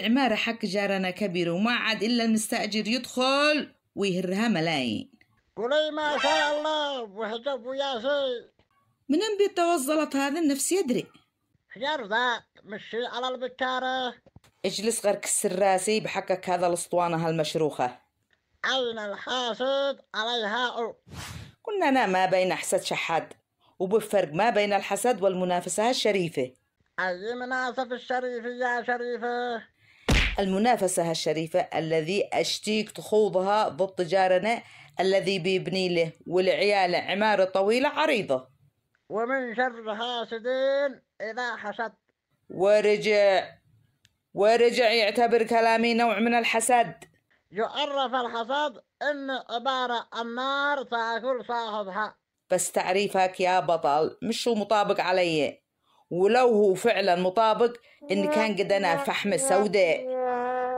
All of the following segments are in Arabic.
العمارة حق جارنا كبيرة وما عاد إلا المستأجر يدخل ويهرها ملايين. قولي ما شاء الله وحجب وياسي. من بيتوظلت هذا النفس يدري. يرضى مشي على البكارة. اجلس غير كسر راسي بحكك هذا الاسطوانة هالمشروخة. أين الحاسد عليها قلنا أنا ما بين حسد شحاد، وبفرق ما بين الحسد والمنافسة الشريفة. أي مناسف الشريفة يا شريفة؟ المنافسة الشريفة الذي أشتيك تخوضها ضد جارنا الذي بيبني له والعيال عمارة طويلة عريضة. ومن شر حاسدين إذا حسد. ورجع يعتبر كلامي نوع من الحسد. يعرف الحسد إن عبارة النار تاكل صاحبها. بس تعريفك يا بطل مش مطابق علي، ولو هو فعلا مطابق إن كان قد أنا فحم سوداء.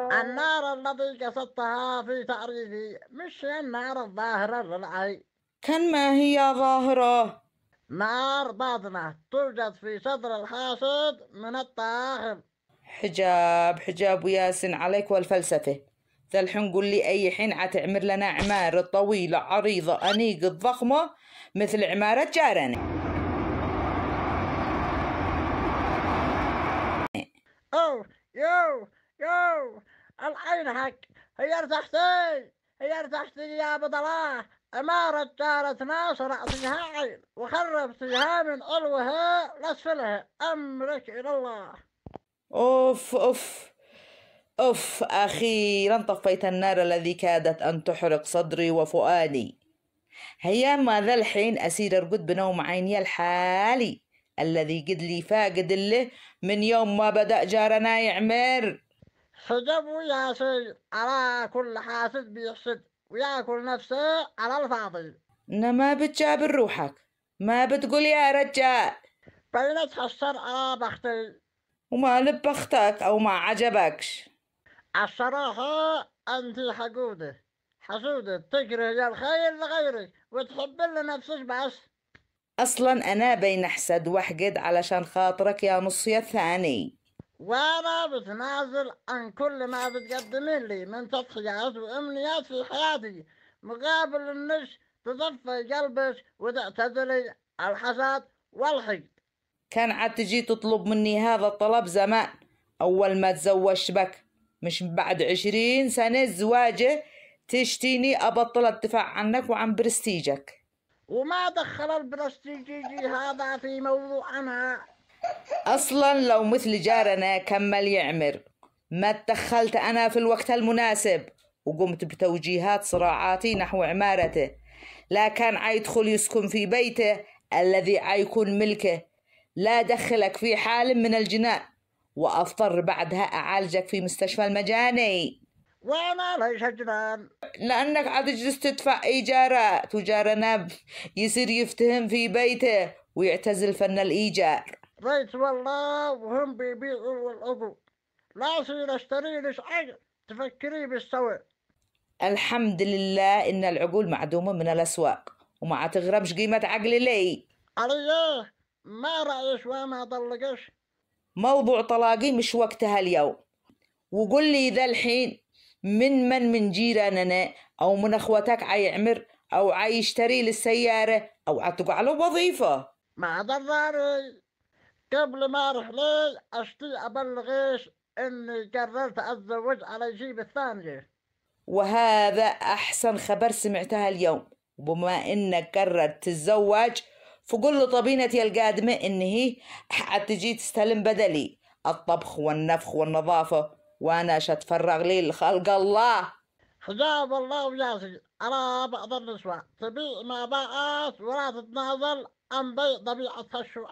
النار التي قصدتها في تعريفي مش النار الظاهرة للعين. كان ما هي ظاهرة؟ نار باطنة توجد في صدر الحاسد من الداخل. حجاب وياسن عليك والفلسفة. ذا الحين قل لي أي حين عتعمر لنا عمارة طويلة عريضة أنيقة ضخمة مثل عمارة جارنا. يو العين حق. هي ارتحتي يا بطلاه. عمارة جارتنا صرعتها عين وخربتها من علوها لاسفلها. أمرك إلى الله. أوف أخيرا طفيت النار الذي كادت أن تحرق صدري وفؤادي. هيا ما ذا الحين أسير أرقد بنوم عيني الحالي الذي قد لي فاقد له من يوم ما بدأ جارنا يعمر. حجب وياسي على كل حاسد بيحسد وياكل نفسه على الفاضي. ما بتجابر روحك، ما بتقول يا رجال. بين تحسر على بختي. وما لبختك أو ما عجبكش. الصراحة أنت حسودة تكره الخير لغيرك وتحب لنفسك بس. أصلا أنا بين أحسد وأحقد علشان خاطرك يا نصي الثاني. وأنا بتنازل عن كل ما بتقدمين لي من تضحيات وأمنيات في حياتي مقابل إنك تضفي قلبك وتعتزلي الحسد والحقد. كان عاد تجي تطلب مني هذا الطلب زمان أول ما تزوجت بك، مش بعد 20 سنة زواجه تشتيني أبطل الدفاع عنك وعن برستيجك. وما دخل البرستيجي هذا في موضوعنا. أصلا لو مثل جارنا كمل يعمر ما تدخلت أنا في الوقت المناسب وقمت بتوجيهات صراعاتي نحو عمارته. لا كان عيدخل يسكن في بيته الذي عيكون ملكه، لا دخلك في حال من الجنان وأضطر بعدها أعالجك في مستشفى المجاني. وأنا ليش جنان؟ لأنك عتجلس تدفع إيجارات وجارنا يصير يفتهم في بيته ويعتزل فن الإيجار. ريت والله وهم بيبيعوا العقول. لا أصير أشتري لش عقل تفكري بالسوء. الحمد لله إن العقول معدومة من الأسواق وما تغربش قيمة عقلي لي. عليه ما رأيش وما طلقش. موضوع طلاقي مش وقتها اليوم. وقل لي ذا الحين من جيراننا أو من أخوتك عيعمر أو عيشتري للسيارة أو عتقع له وظيفة. ما ضرري. قبل ما أروح لي أشتي أبلغيش إني قررت أتزوج على جيب الثانية. وهذا أحسن خبر سمعتها اليوم. وبما إنك قررت تتزوج فقل لطبينتي القادمة إن هي حتجي تستلم بدلي الطبخ والنفخ والنظافة وأنا شتفرغ لي لخلق الله. حجاب الله وياسي على بعض النسوة تبيع ما باعت ولا تتنازل عن بيع طبيعة الشوء.